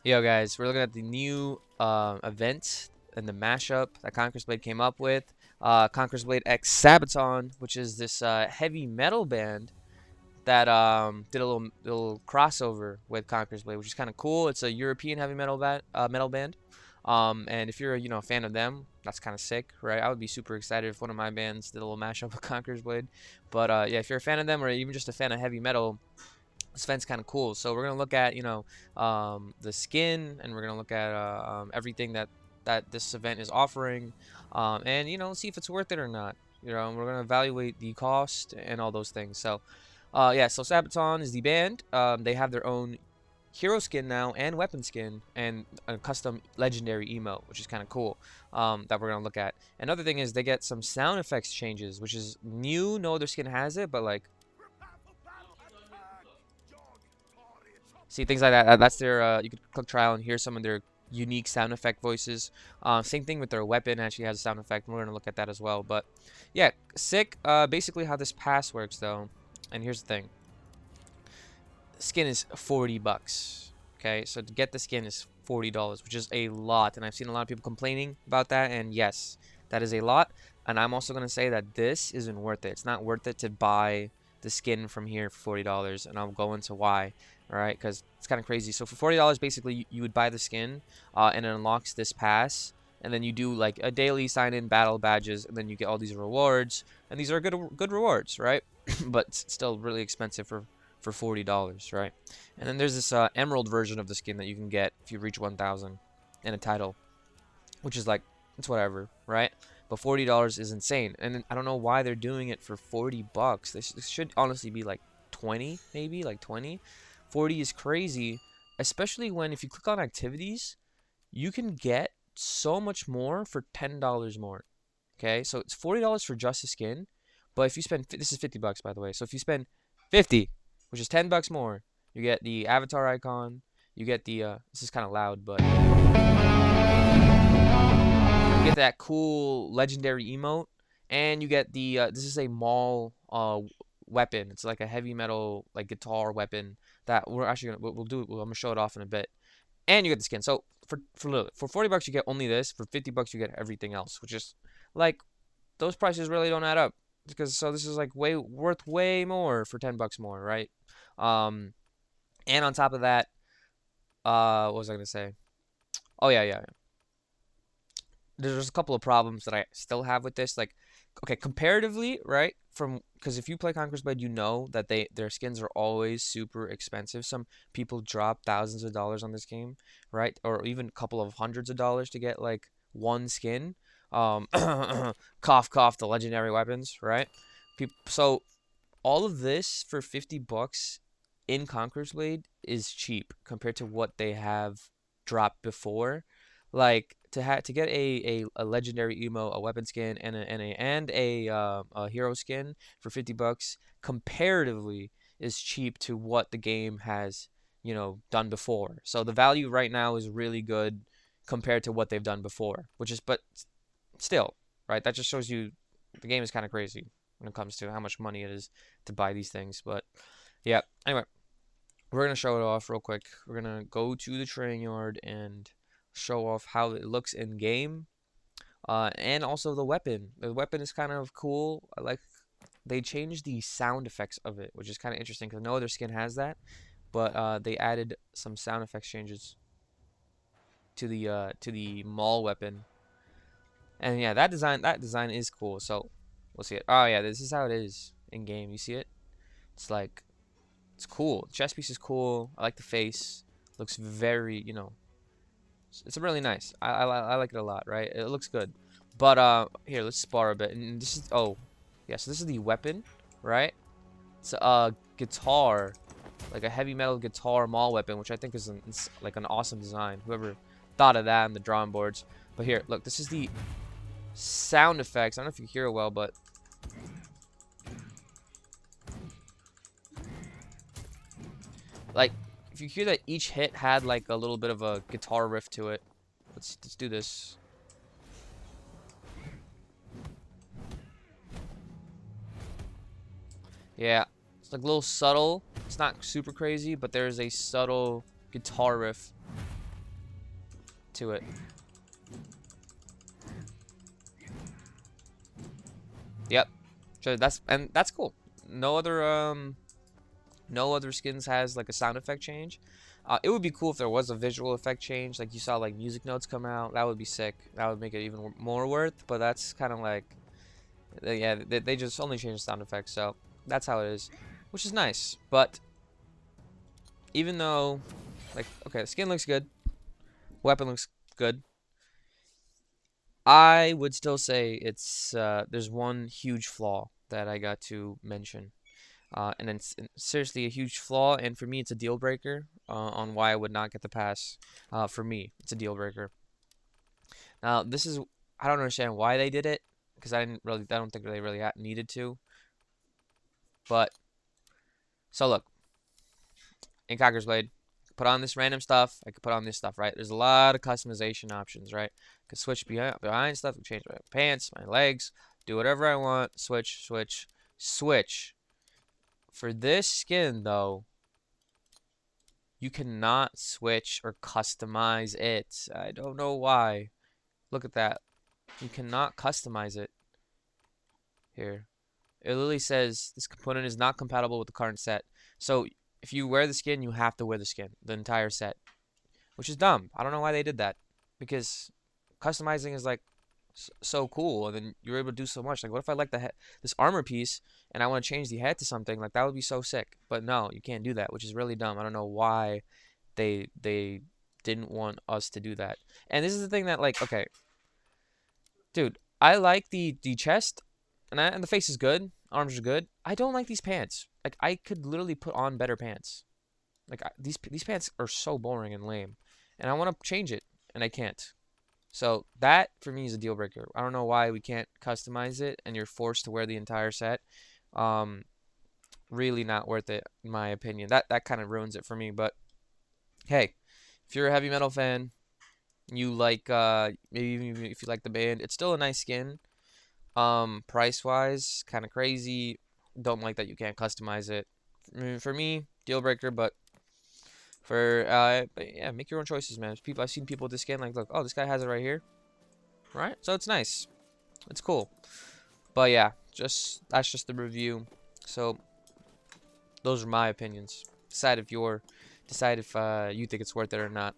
Yo guys, we're looking at the new event and the mashup that Conquerors Blade came up with. Conquerors Blade X Sabaton, which is this heavy metal band that did a little crossover with Conquerors Blade, which is kind of cool. It's a European heavy metal band. And if you're a fan of them, that's kind of sick, right? I would be super excited if one of my bands did a little mashup with Conquerors Blade. But yeah, if you're a fan of them or even just a fan of heavy metal, this event's kind of cool. So we're gonna look at the skin, and we're gonna look at everything that this event is offering, and see if it's worth it or not. We're gonna evaluate the cost and all those things. So yeah, so Sabaton is the band. They have their own hero skin now and weapon skin and a custom legendary emote, which is kind of cool, that we're gonna look at. Another thing is they get some sound effects changes, which is new. No other skin has it, but like, see, things like that. That's their. You could click trial and hear some of their unique sound effect voices. Same thing with their weapon. Actually has a sound effect. We're gonna look at that as well. But yeah, sick. Basically how this pass works though. And here's the thing. Skin is 40 bucks. Okay, so to get the skin is $40, which is a lot. And I've seen a lot of people complaining about that. And yes, that is a lot. And I'm also gonna say that this isn't worth it. It's not worth it to buy the skin from here for $40, and I'll go into why. All right, because it's kind of crazy. So for $40, basically you would buy the skin, and it unlocks this pass, and then you do like a daily sign-in battle badges, and then you get all these rewards, and these are good rewards, right? But it's still really expensive for $40, right? And then there's this emerald version of the skin that you can get if you reach 1,000 and a title, which is like, it's whatever, right? But $40 is insane, and I don't know why they're doing it for 40 bucks. This should honestly be like 20, maybe like 20. 40 is crazy, especially when if you click on activities, you can get so much more for $10 more. Okay, so it's $40 for just the skin, but if you spend, this is 50 bucks by the way. So if you spend 50, which is 10 bucks more, you get the avatar icon, you get the this is kind of loud, but you get that cool legendary emote, and you get the this is a maul weapon. It's like a heavy metal like guitar weapon that we're actually gonna we'll do. I'm gonna show it off in a bit, and you get the skin. So for 40 bucks you get only this. For 50 bucks you get everything else, which is like, those prices really don't add up, because so this is like worth way more for 10 bucks more, right? Um, and on top of that, what was I gonna say? Oh yeah. There's a couple of problems that I still have with this. Like, okay, comparatively, right? From because if you play Conquerors Blade, you know that their skins are always super expensive. Some people drop thousands of dollars on this game, right? Or even a couple of hundreds of dollars to get like one skin. Um, cough cough, the legendary weapons, right? So all of this for 50 bucks in Conqueror's Blade is cheap compared to what they have dropped before. Like to get a legendary emo, a weapon skin, and a hero skin for 50 bucks comparatively is cheap to what the game has, done before. So the value right now is really good compared to what they've done before, which is, but still, right? That just shows you the game is kind of crazy when it comes to how much money it is to buy these things. But yeah, anyway, we're gonna show it off real quick. We're gonna go to the train yard and show off how it looks in game, and also the weapon. The weapon is kind of cool. I like they changed the sound effects of it, which is kind of interesting because no other skin has that. But they added some sound effects changes to the maul weapon, and yeah, that design is cool. So we'll see it. Oh yeah, this is how it is in game. You see it? It's like, it's cool. The chest piece is cool. I like the face. Looks very, it's really nice. I like it a lot, right? It looks good. But here, let's spar a bit. And this is, oh, yeah, so this is the weapon, right? It's a guitar, like a heavy metal guitar maul weapon, which I think is like an awesome design. Whoever thought of that on the drawing boards. But here, look, this is the sound effects. I don't know if you hear it well, but like, if you hear that each hit had like a little bit of a guitar riff to it. Let's do this. Yeah, it's like a little subtle. It's not super crazy, but there's a subtle guitar riff to it. Yep. So that's cool. No other skins has like a sound effect change. It would be cool if there was a visual effect change, like you saw like music notes come out. That would be sick. That would make it even more worth. But that's kind of like, yeah, they just only change the sound effects, so that's how it is, which is nice. But even though, like, okay, the skin looks good, weapon looks good, I would still say it's there's one huge flaw that I got to mention. And then seriously a huge flaw, and for me it's a deal breaker on why I would not get the pass. For me, it's a deal breaker. Now this is, I don't understand why they did it, because I don't think they really needed to. But so look, in Conquerors Blade, put on this random stuff. I could put on this stuff, right? There's a lot of customization options, right? I could switch behind stuff, I could change my pants, my legs, do whatever I want. Switch, switch, switch. For this skin though, you cannot switch or customize it. I don't know why. Look at that. You cannot customize it. Here. It literally says this component is not compatible with the current set. So if you wear the skin, you have to wear the skin, the entire set. Which is dumb. I don't know why they did that. Because customizing is like so cool, and then you're able to do so much. Like, what if I like this armor piece and I want to change the head to something? Like, that would be so sick. But no, you can't do that, which is really dumb. I don't know why they didn't want us to do that. And this is the thing that, like, okay, dude, I like the chest, and the face is good, arms are good. I don't like these pants. Like, I could literally put on better pants. Like, these pants are so boring and lame, and I want to change it, and I can't. So that for me is a deal breaker. I don't know why we can't customize it and you're forced to wear the entire set. Really not worth it in my opinion. That kind of ruins it for me. But hey, if you're a heavy metal fan, you like maybe even if you like the band, it's still a nice skin. Price wise, kind of crazy. Don't like that you can't customize it. For me, deal breaker. But yeah, make your own choices, man. I've seen people with this skin like, look, oh, this guy has it right here, right? So it's nice, it's cool. But yeah, that's just the review. So those are my opinions. Decide if you think it's worth it or not.